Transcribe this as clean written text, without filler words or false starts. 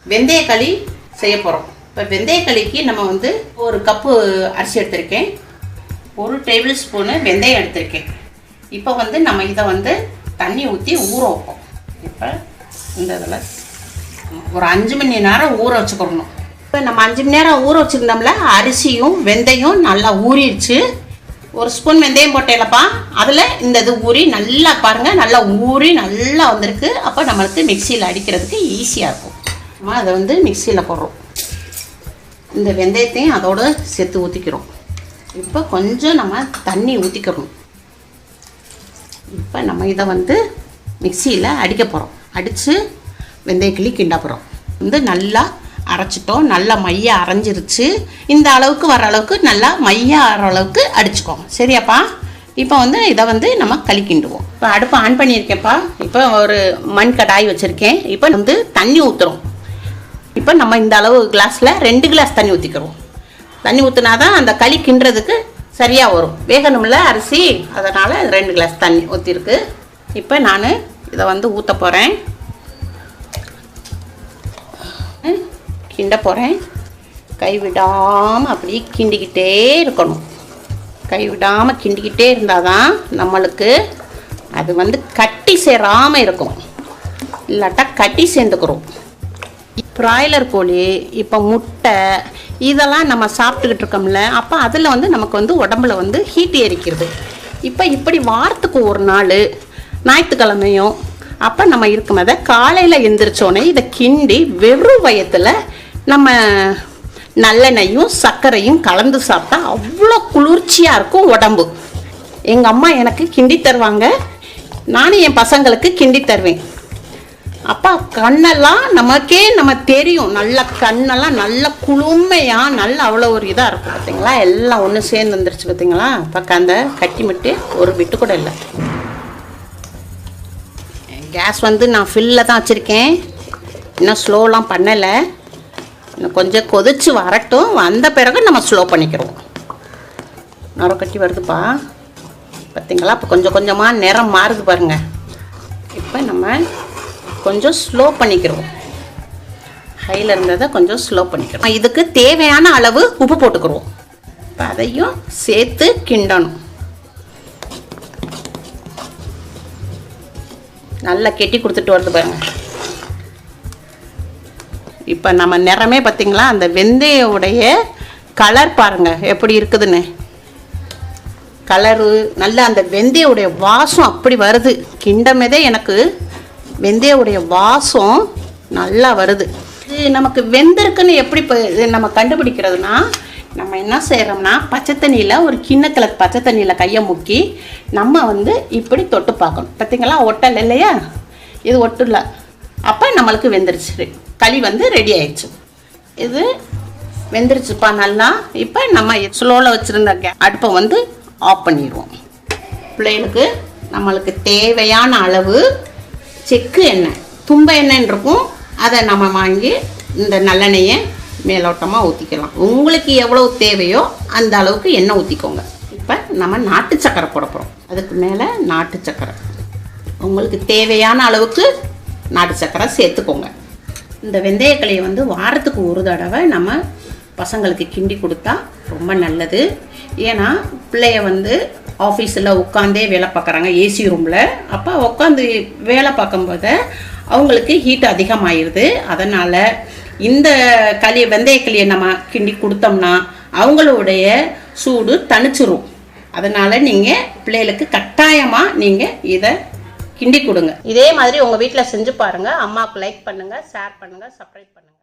வெந்தயக்களி செய்ய போகிறோம். இப்போ வெந்தயக்களிக்கு நம்ம வந்து ஒரு கப்பு அரிசி எடுத்திருக்கேன், 1 டேபிள் ஸ்பூனு வெந்தயம் எடுத்திருக்கேன். இப்போ வந்து நம்ம இதை வந்து தண்ணி ஊற்றி ஊற வைப்போம். இப்போ இந்த இதில் ஒரு 5 மணி நேரம் ஊற வச்சுக்கிறணும். இப்போ நம்ம 5 மணி நேரம் ஊற வச்சுருந்தோம்ல, அரிசியும் வெந்தயம் நல்லா ஊறிடுச்சு. 1 ஸ்பூன் வெந்தயம் போட்டேலப்பா, அதில் இந்த இது ஊறி நல்லா பாருங்கள், நல்லா ஊறி நல்லா வந்திருக்கு. அப்போ நம்மளுக்கு மிக்சியில் அடிக்கிறதுக்கு ஈஸியாக இருக்கும். நம்ம அதை வந்து மிக்சியில் போடுறோம். இந்த வெந்தயத்தையும் அதோடு சேர்த்து ஊற்றிக்கிறோம். இப்போ கொஞ்சம் நம்ம தண்ணி ஊற்றிக்கிறோம். இப்போ நம்ம இதை வந்து மிக்சியில் அடிக்க போகிறோம். அடித்து வெந்தயக்களி கிண்ட போகிறோம். வந்து நல்லா அரைச்சிட்டோம், நல்லா மைய அரைஞ்சிருச்சு. இந்த அளவுக்கு வர அளவுக்கு நல்லா மைய ஆகிற அளவுக்கு அடிச்சுக்கோங்க, சரியாப்பா? இப்போ வந்து இதை வந்து நம்ம களி கிண்டுவோம். இப்போ அடுப்பை ஆன் பண்ணியிருக்கேன்ப்பா. இப்போ ஒரு மண் கடாய் வச்சுருக்கேன். இப்போ வந்து தண்ணி ஊற்றுறோம். இப்போ நம்ம இந்த அளவு கிளாஸில் 2 கிளாஸ் தண்ணி ஊற்றிக்கிறோம். தண்ணி ஊற்றினா தான் அந்த களி கிண்டுறதுக்கு சரியாக வரும். வேகணும்ல அரிசி, அதனால் 2 கிளாஸ் தண்ணி ஊற்றிருக்கு. இப்போ நான் இதை வந்து ஊற்ற போகிறேன், கிண்ட போகிறேன். கைவிடாமல் அப்படியே கிண்டிக்கிட்டே இருக்கணும். கைவிடாமல் கிண்டிக்கிட்டே இருந்தால் தான் நம்மளுக்கு அது வந்து கட்டி சேராமல் இருக்கும், இல்லாட்டா கட்டி சேர்ந்துக்கிறோம். பிராய்லர் கோழி, இப்போ முட்டை, இதெல்லாம் நம்ம சாப்பிட்டுக்கிட்டு இருக்கோம்ல, அப்போ அதில் வந்து நமக்கு வந்து உடம்புல வந்து ஹீட் ஏறிக்கிறது. இப்போ இப்படி வாரத்துக்கு ஒரு நாள் ஞாயிற்றுக்கிழமையும் அப்போ நம்ம இருக்கும் அதை காலையில் எந்திரிச்சோடனே இதை கிண்டி வெறும் வயத்தில் நம்ம நல்லெண்ணெயும் சர்க்கரையும் கலந்து சாப்பிட்டா அவ்வளோ குளிர்ச்சியாக இருக்கும் உடம்பு. எங்கள் அம்மா எனக்கு கிண்டி தருவாங்க, நானும் என் பசங்களுக்கு கிண்டி தருவேன். அப்பா கண்ணெல்லாம் நமக்கே நம்ம தெரியும், நல்ல கண்ணெல்லாம் நல்ல குளுமையாக நல்ல அவ்வளோ ஒரு இதாக இருக்கும். பார்த்தீங்களா, எல்லாம் ஒன்று சேர்ந்து வந்துருச்சு பார்த்தீங்களா? பக்கம் அந்த கட்டி மட்டும் ஒரு விட்டு கூட இல்லை. கேஸ் வந்து நான் ஃபில்லில் தான் வச்சுருக்கேன், இன்னும் ஸ்லோலாம் பண்ணலை. இன்னும் கொஞ்சம் கொதிச்சு வரட்டும், வந்த பிறகு நம்ம ஸ்லோ பண்ணிக்கிறோம். நுர கட்டி வருதுப்பா, பார்த்தீங்களா? இப்போ கொஞ்சம் கொஞ்சமாக நிறம் மாறுது பாருங்கள். இப்போ நம்ம கொஞ்சம் ஸ்லோ பண்ணிக்கிறோம். ஹையில் இருந்ததை கொஞ்சம் ஸ்லோ பண்ணிக்கிறோம். இதுக்கு தேவையான அளவு உப்பு போட்டுக்கிறோம். இப்போ அதையும் சேர்த்து கிண்டணும். நல்லா கெட்டி கொடுத்துட்டு வருது பாருங்க. இப்போ நம்ம நிறமே பார்த்தீங்களா, அந்த வெந்தயோடைய கலர் பாருங்கள் எப்படி இருக்குதுன்னு. கலரு நல்லா அந்த வெந்தயோடைய வாசம் அப்படி வருது. கிண்டமேதே எனக்கு வெந்தயோடைய வாசம் நல்லா வருது. இது நமக்கு வெந்திருக்குன்னு எப்படி நம்ம கண்டுபிடிக்கிறதுனா, நம்ம என்ன செய்கிறோம்னா, பச்சை தண்ணியில் ஒரு கிண்ணத்தில் பச்சை தண்ணியில் கையை முக்கி நம்ம வந்து இப்படி தொட்டு பார்க்கணும். பார்த்தீங்களா, ஒட்டல் இல்லையா? இது ஒட்டுல. அப்போ நம்மளுக்கு வெந்துருச்சு, களி வந்து ரெடி ஆயிடுச்சு. இது வெந்துருச்சுப்பா நல்லா. இப்போ நம்ம ஸ்லோவில் வச்சுருந்த அடுப்பை வந்து ஆஃப் பண்ணிடுவோம். பிள்ளைகளுக்கு நம்மளுக்கு தேவையான அளவு செக்கு எண்ணெய், தும்ப எண்ணெய் இருக்கும், அதை நம்ம வாங்கி இந்த நல்லெண்ணெயை மேலோட்டமாக ஊற்றிக்கலாம். உங்களுக்கு எவ்வளோ தேவையோ அந்த அளவுக்கு எண்ணெய் ஊற்றிக்கோங்க. இப்போ நம்ம நாட்டு சக்கரை போட போகிறோம். அதுக்கு மேலே நாட்டு சக்கரை, உங்களுக்கு தேவையான அளவுக்கு நாட்டு சக்கரை சேர்த்துக்கோங்க. இந்த வெந்தயக்களியை வந்து வாரத்துக்கு ஒரு தடவை நம்ம பசங்களுக்கு கிண்டி கொடுத்தா ரொம்ப நல்லது. ஏன்னா பிள்ளைய வந்து ஆஃபீஸில் உட்காந்தே வேலை பார்க்குறாங்க, ஏசி ரூமில். அப்போ உட்காந்து வேலை பார்க்கும்போது அவங்களுக்கு ஹீட் அதிகமாகிடுது. அதனால் இந்த வெந்தயக்களியை நம்ம கிண்டி கொடுத்தோம்னா அவங்களுடைய சூடு தணிச்சிரும். அதனால் நீங்கள் பிள்ளைகளுக்கு கட்டாயமாக நீங்கள் இதை கிண்டி கொடுங்க. இதே மாதிரி உங்கள் வீட்டில் செஞ்சு பாருங்கள். அம்மாவுக்கு லைக் பண்ணுங்கள், ஷேர் பண்ணுங்கள், சப்ஸ்கிரைப் பண்ணுங்கள்.